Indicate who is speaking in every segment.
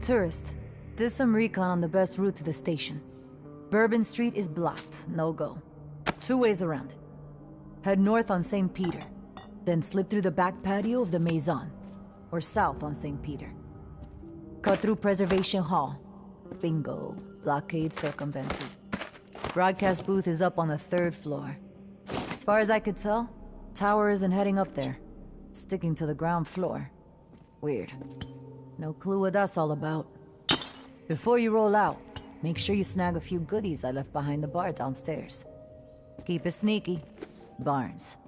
Speaker 1: Tourist. Did some recon on the best route to the station. Bourbon Street is blocked, no go. 2 ways around it. Head north on St. Peter, then slip through the back patio of the Maison, or south on St. Peter. Cut through Preservation Hall. Bingo. Blockade circumvented. Broadcast booth is up on the 3rd floor. As far as I could tell, tower isn't heading up there. Sticking to the ground floor. Weird. No clue what that's all about. Before you roll out, make sure you snag a few goodies I left behind the bar downstairs. Keep it sneaky. Barnes.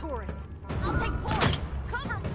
Speaker 1: tourist. I'll take point. Cover me.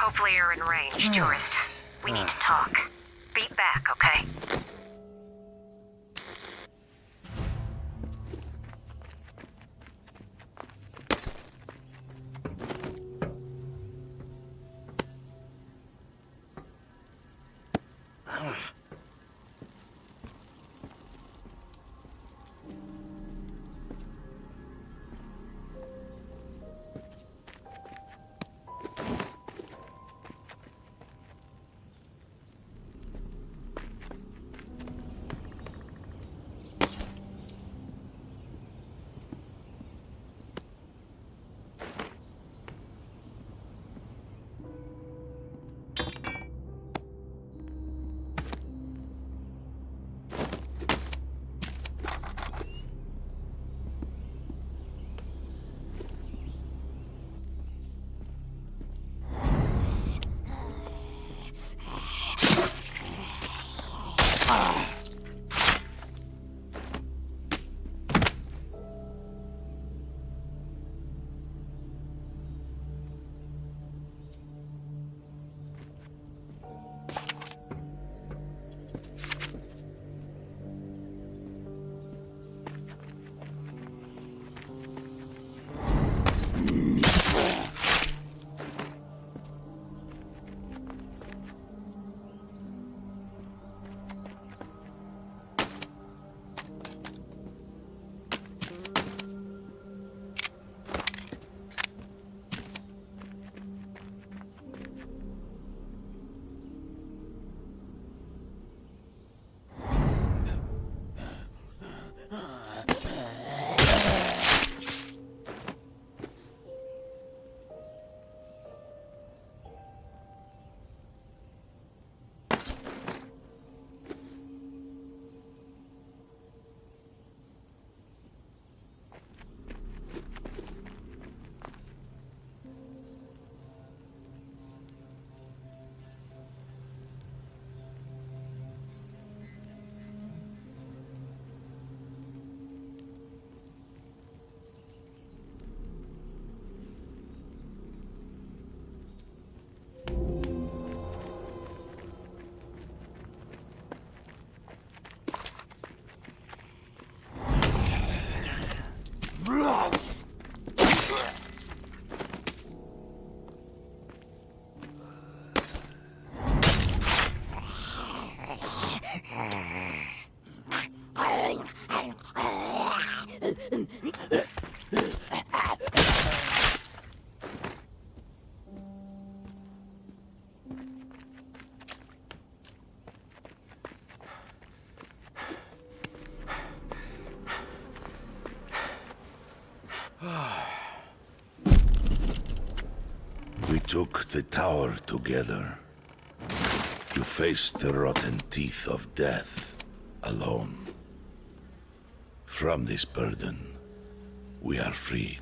Speaker 2: Hopefully you're in range, tourist. We need to talk. Beat back, okay?
Speaker 3: took the tower together. You faced the rotten teeth of death alone. From this burden, we are freed.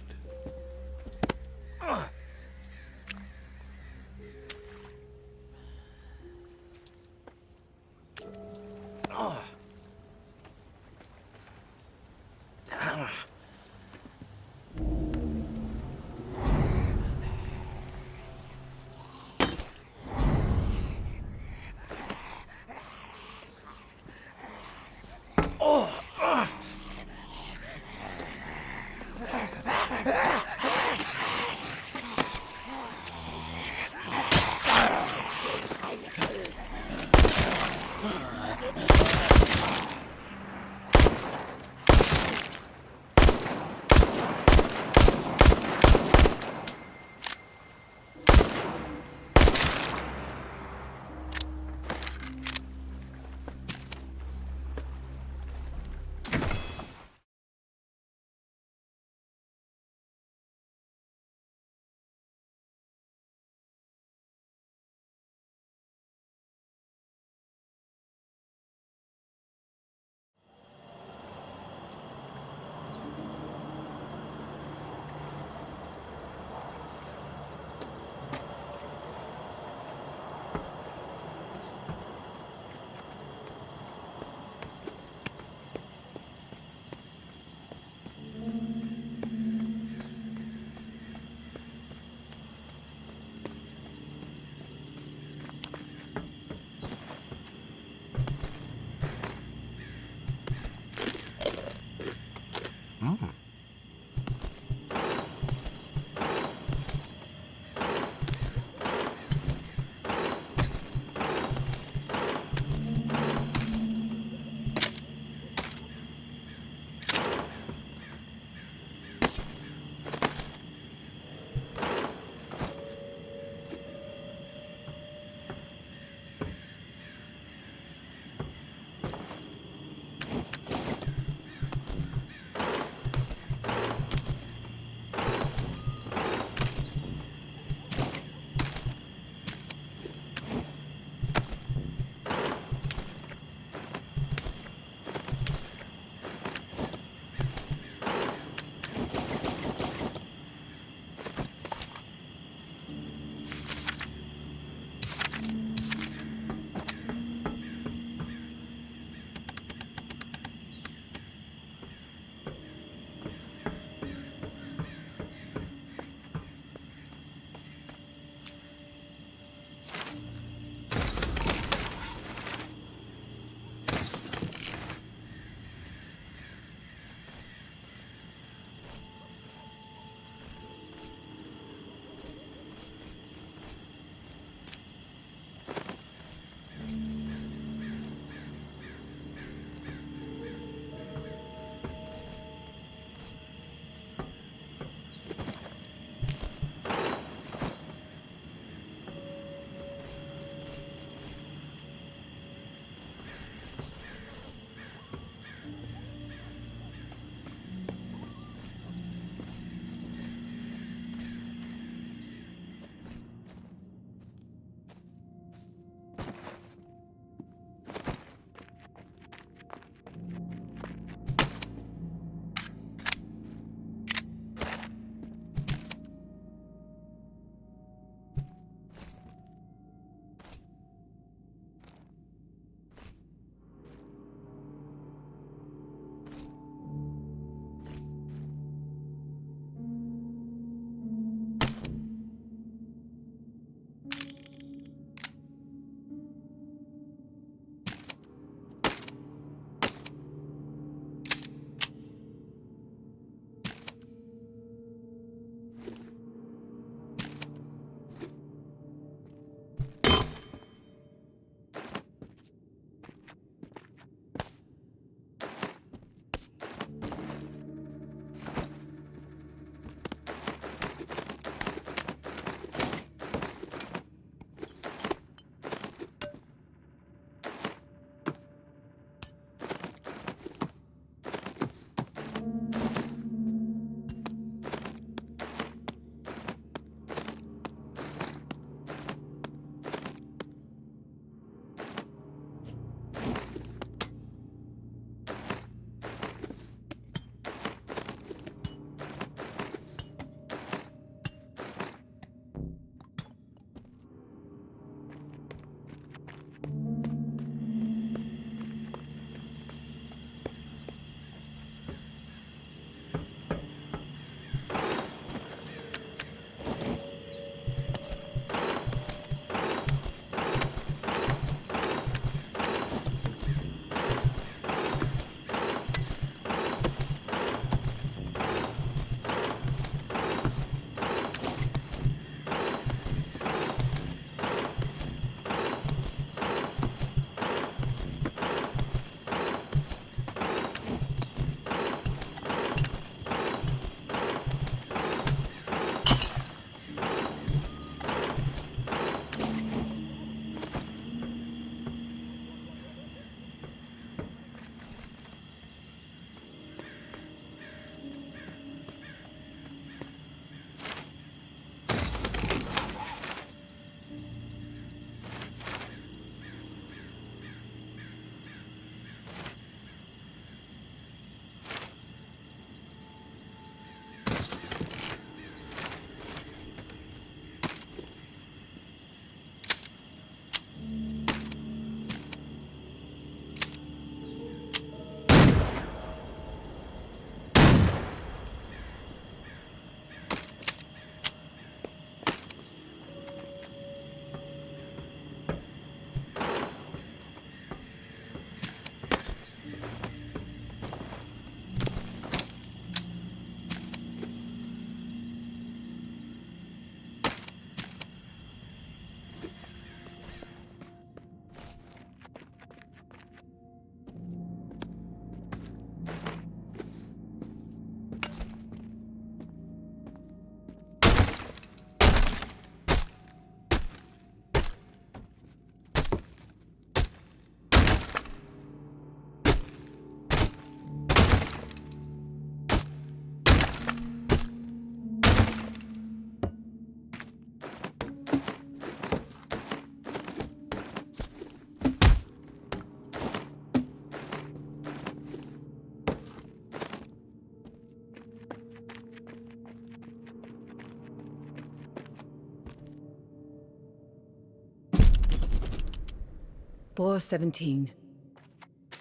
Speaker 4: 4:17.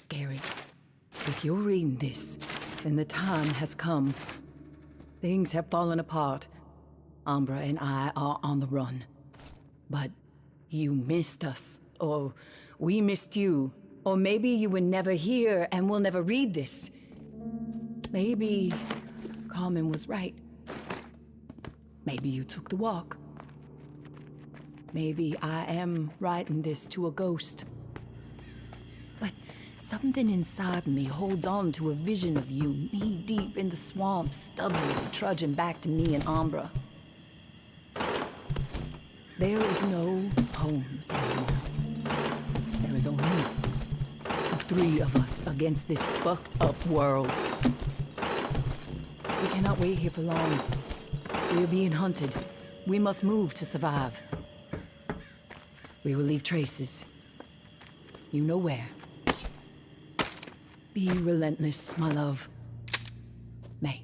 Speaker 4: Gary, if you're reading this, then the time has come. Things have fallen apart. Umbra and I are on the run. But you missed us, or we missed you, or maybe you were never here and will never read this. Maybe Carmen was right. Maybe you took the walk. Maybe I am writing this to a ghost. But something inside me holds on to a vision of you knee-deep in the swamp, stubbornly trudging back to me and Umbra. There is no home anymore. There is only us. The three of us against this fucked-up world. We cannot wait here for long. We are being hunted. We must move to survive. We will leave traces. You know where. Be relentless, my love. May.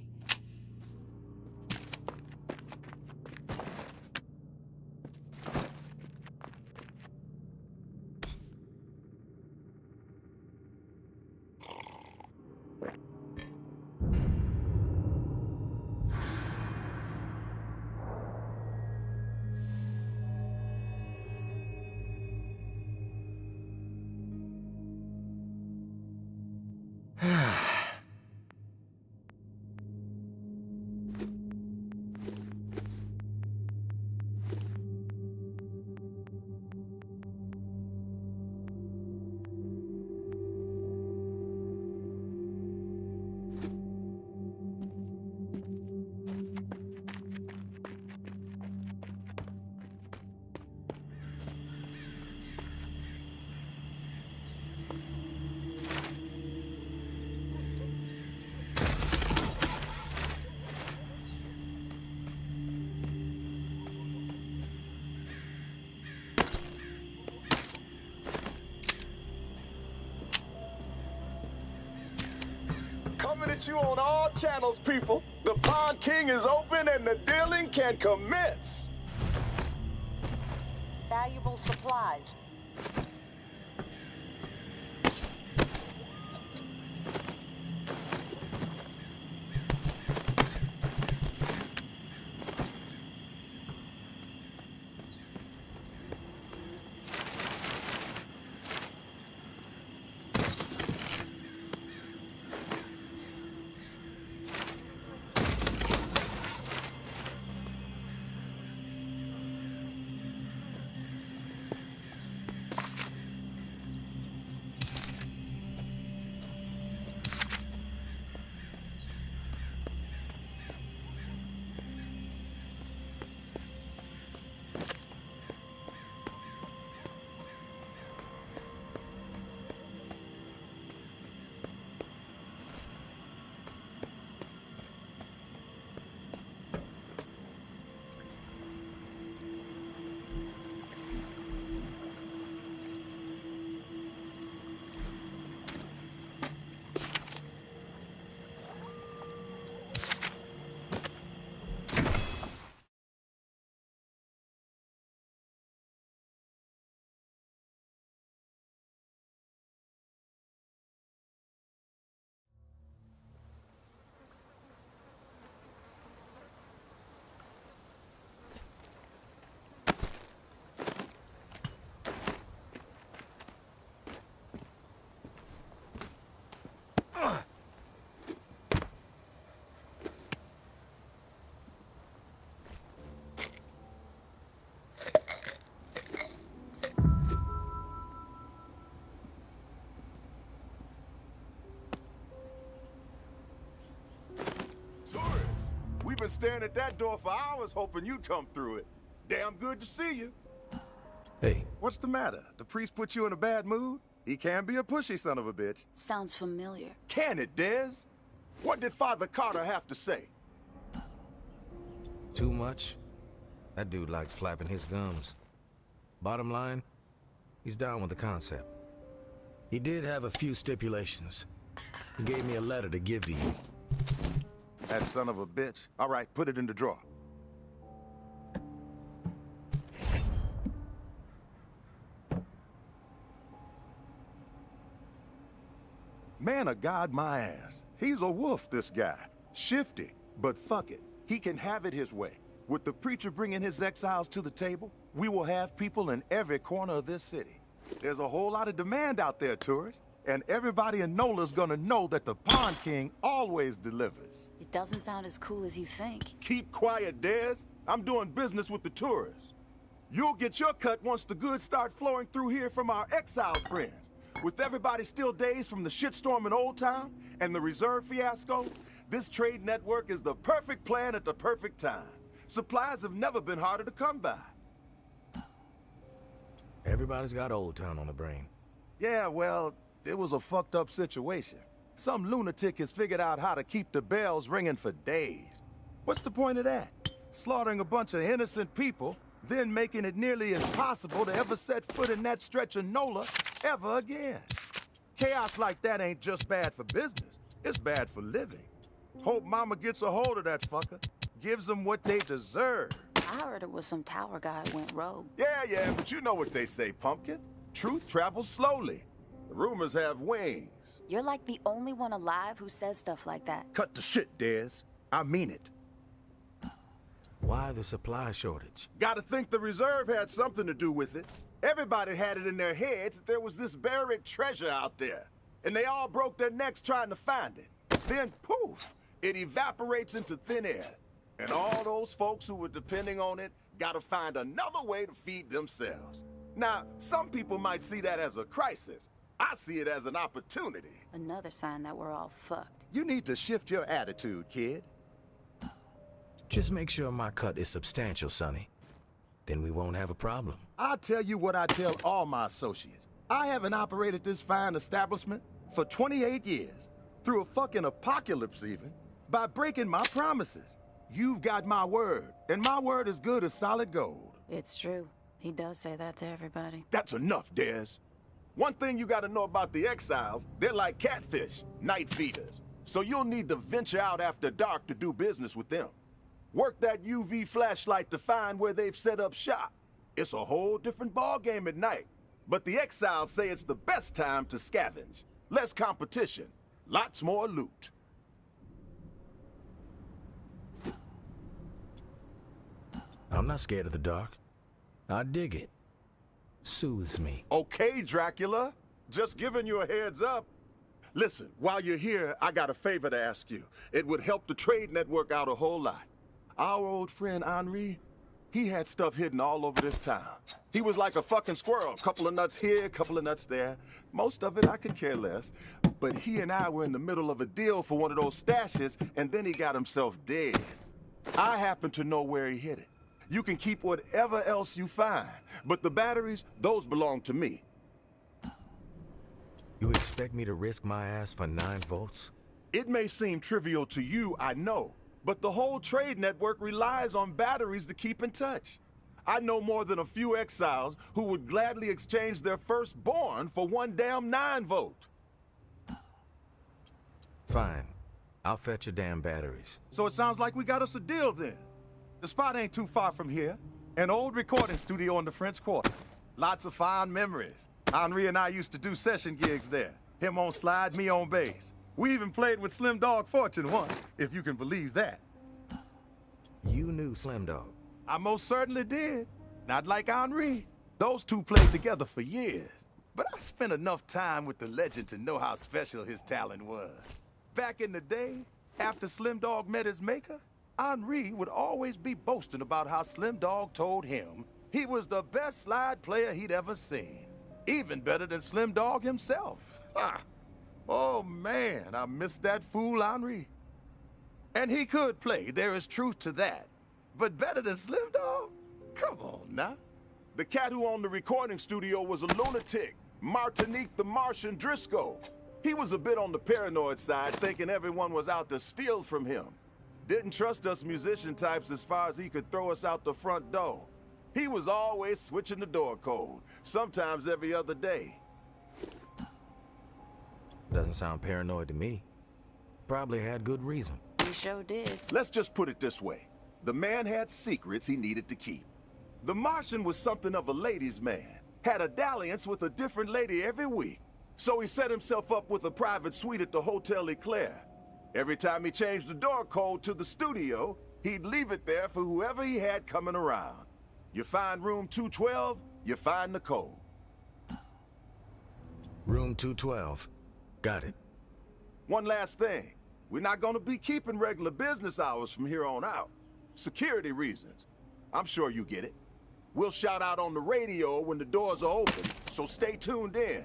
Speaker 5: Coming at you on all channels, people. The Pond King is open and the dealing can commence.
Speaker 6: Valuable supplies.
Speaker 5: Tourists, we've been staring at that door for hours hoping you'd come through it. Damn good to see you.
Speaker 7: Hey.
Speaker 5: What's the matter? The priest put you in a bad mood? He can be a pushy son of a bitch.
Speaker 6: Sounds familiar.
Speaker 5: Can it, Dez? What did Father Carter have to say?
Speaker 7: Too much? That dude likes flapping his gums. Bottom line, he's down with the concept. He did have a few stipulations. He gave me a letter to give to you.
Speaker 5: That son of a bitch. All right, put it in the drawer. Man of God, my ass. He's a wolf, this guy. Shifty, but fuck it. He can have it his way. With the preacher bringing his exiles to the table, we will have people in every corner of this city. There's a whole lot of demand out there, tourists, and everybody in NOLA's gonna know that the Pond King always delivers.
Speaker 6: It doesn't sound as cool as you think.
Speaker 5: Keep quiet, Dez. I'm doing business with the tourists. You'll get your cut once the goods start flowing through here from our exile friends. With everybody still dazed from the shitstorm in Old Town and the reserve fiasco, this trade network is the perfect plan at the perfect time. Supplies have never been harder to come by.
Speaker 7: Everybody's got Old Town on the brain.
Speaker 5: Yeah, well, it was a fucked up situation. Some lunatic has figured out how to keep the bells ringing for days. What's the point of that? Slaughtering a bunch of innocent people, then making it nearly impossible to ever set foot in that stretch of NOLA ever again. Chaos like that ain't just bad for business, it's bad for living. Hope Mama gets a hold of that fucker, gives them what they deserve.
Speaker 6: I heard it was some tower guy went rogue.
Speaker 5: Yeah, but you know what they say, Pumpkin. Truth travels slowly. The rumors have wings.
Speaker 6: You're like the only one alive who says stuff like that.
Speaker 5: Cut the shit, Dez. I mean it.
Speaker 7: Why the supply shortage?
Speaker 5: Gotta think the reserve had something to do with it. Everybody had it in their heads that there was this buried treasure out there. And they all broke their necks trying to find it. Then, poof, it evaporates into thin air. And all those folks who were depending on it gotta find another way to feed themselves. Now, some people might see that as a crisis. I see it as an opportunity.
Speaker 6: Another sign that we're all fucked.
Speaker 5: You need to shift your attitude, kid.
Speaker 7: Just make sure my cut is substantial, Sonny. Then we won't have a problem.
Speaker 5: I'll tell you what I tell all my associates. I haven't operated this fine establishment for 28 years, through a fucking apocalypse even, by breaking my promises. You've got my word, and my word is good as solid gold.
Speaker 6: It's true. He does say that to everybody.
Speaker 5: That's enough, Dez. One thing you gotta know about the exiles, they're like catfish, night feeders. So you'll need to venture out after dark to do business with them. Work that UV flashlight to find where they've set up shop. It's a whole different ballgame at night. But the exiles say it's the best time to scavenge. Less competition, lots more loot.
Speaker 7: I'm not scared of the dark. I dig it. Soothes me.
Speaker 5: Okay, Dracula. Just giving you a heads up. Listen, while you're here, I got a favor to ask you. It would help the trade network out a whole lot. Our old friend Henri, he had stuff hidden all over this town. He was like a fucking squirrel. Couple of nuts here, couple of nuts there. Most of it I could care less. But he and I were in the middle of a deal for one of those stashes, and then he got himself dead. I happen to know where he hid it. You can keep whatever else you find, but the batteries, those belong to me.
Speaker 7: You expect me to risk my ass for 9 votes?
Speaker 5: It may seem trivial to you, I know, but the whole trade network relies on batteries to keep in touch. I know more than a few exiles who would gladly exchange their firstborn for one damn 9 vote.
Speaker 7: Fine. I'll fetch your damn batteries.
Speaker 5: So it sounds like we got us a deal then. The spot ain't too far from here. An old recording studio in the French Quarter. Lots of fond memories. Henri and I used to do session gigs there. Him on slide, me on bass. We even played with Slim Dog Fortune once, if you can believe that.
Speaker 7: You knew Slim Dog.
Speaker 5: I most certainly did. Not like Henri. Those two played together for years. But I spent enough time with the legend to know how special his talent was. Back in the day, after Slim Dog met his maker, Henri would always be boasting about how Slim Dog told him he was the best slide player he'd ever seen. Even better than Slim Dog himself. Ha! Oh man, I miss that fool Henri. And he could play, there is truth to that. But better than Slim Dog? Come on now. The cat who owned the recording studio was a lunatic, Martinique the Martian Driscoll. He was a bit on the paranoid side, thinking everyone was out to steal from him. Didn't trust us musician types as far as he could throw us out the front door. He was always switching the door code, sometimes every other day.
Speaker 7: Doesn't sound paranoid to me. Probably had good reason.
Speaker 6: You sure did.
Speaker 5: Let's just put it this way. The man had secrets he needed to keep. The Martian was something of a ladies' man. Had a dalliance with a different lady every week. So he set himself up with a private suite at the Hotel Eclair. Every time he changed the door code to the studio, he'd leave it there for whoever he had coming around. You find room 212, you find the code.
Speaker 7: Room 212. Got it.
Speaker 5: One last thing. We're not gonna be keeping regular business hours from here on out. Security reasons. I'm sure you get it. We'll shout out on the radio when the doors are open, so stay tuned in.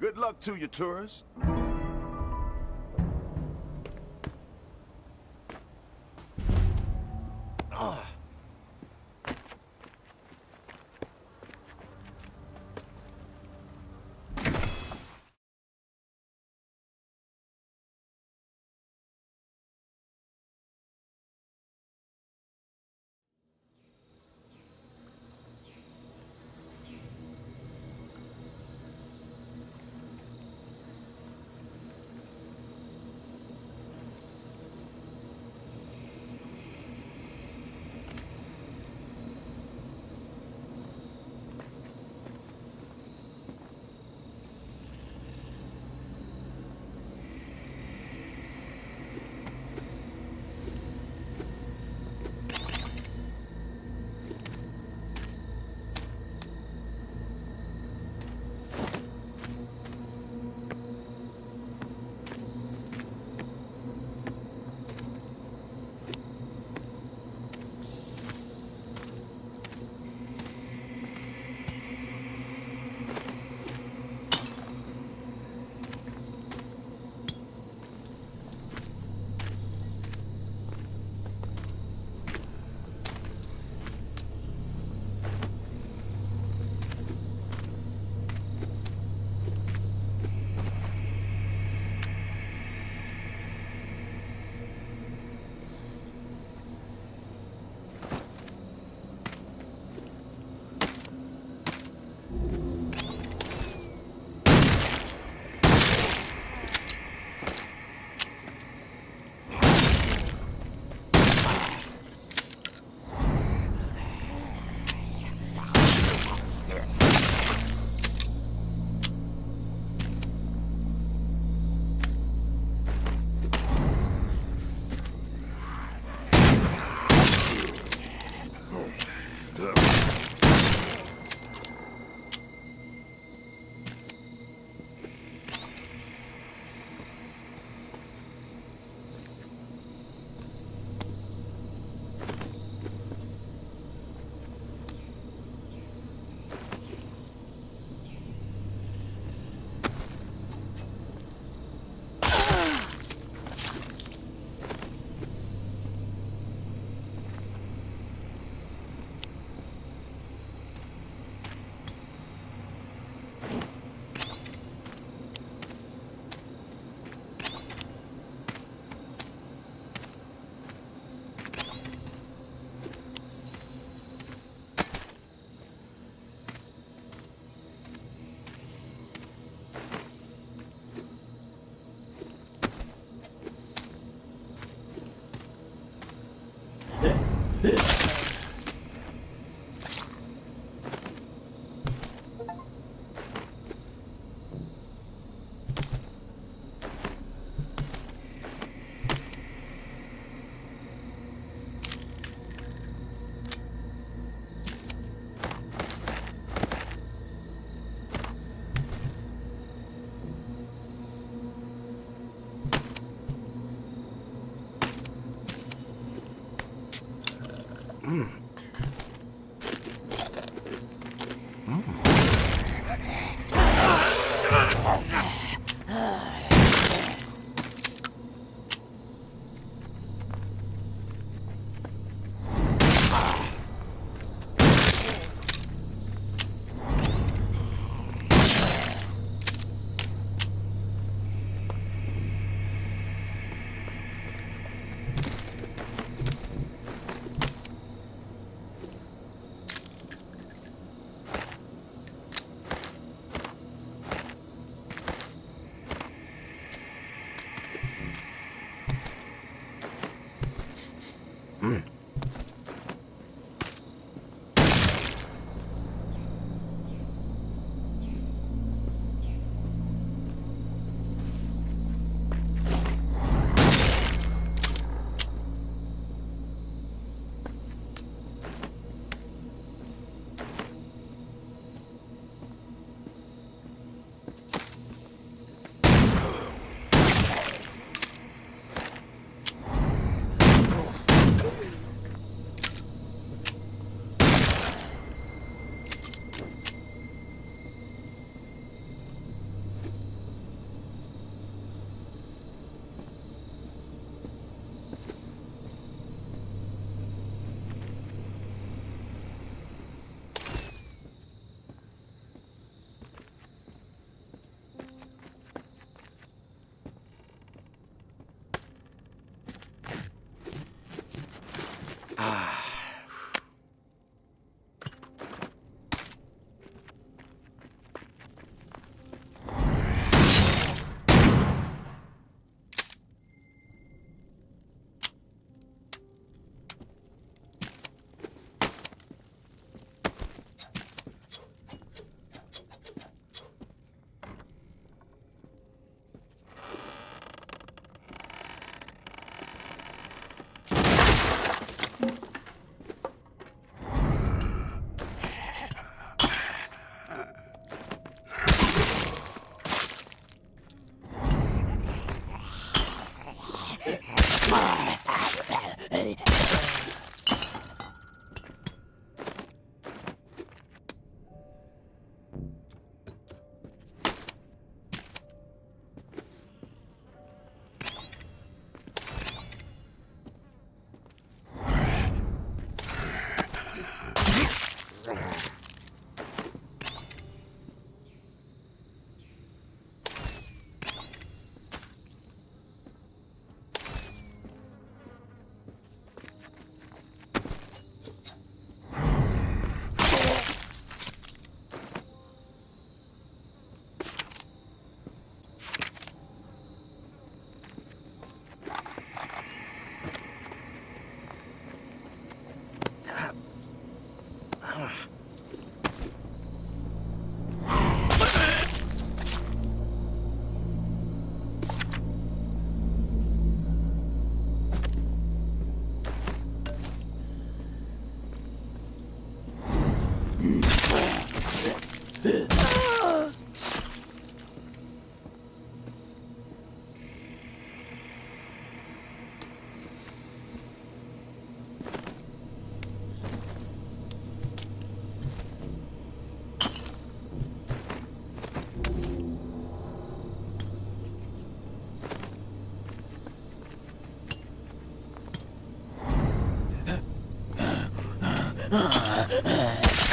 Speaker 5: Good luck to you, tourists.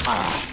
Speaker 3: Ah!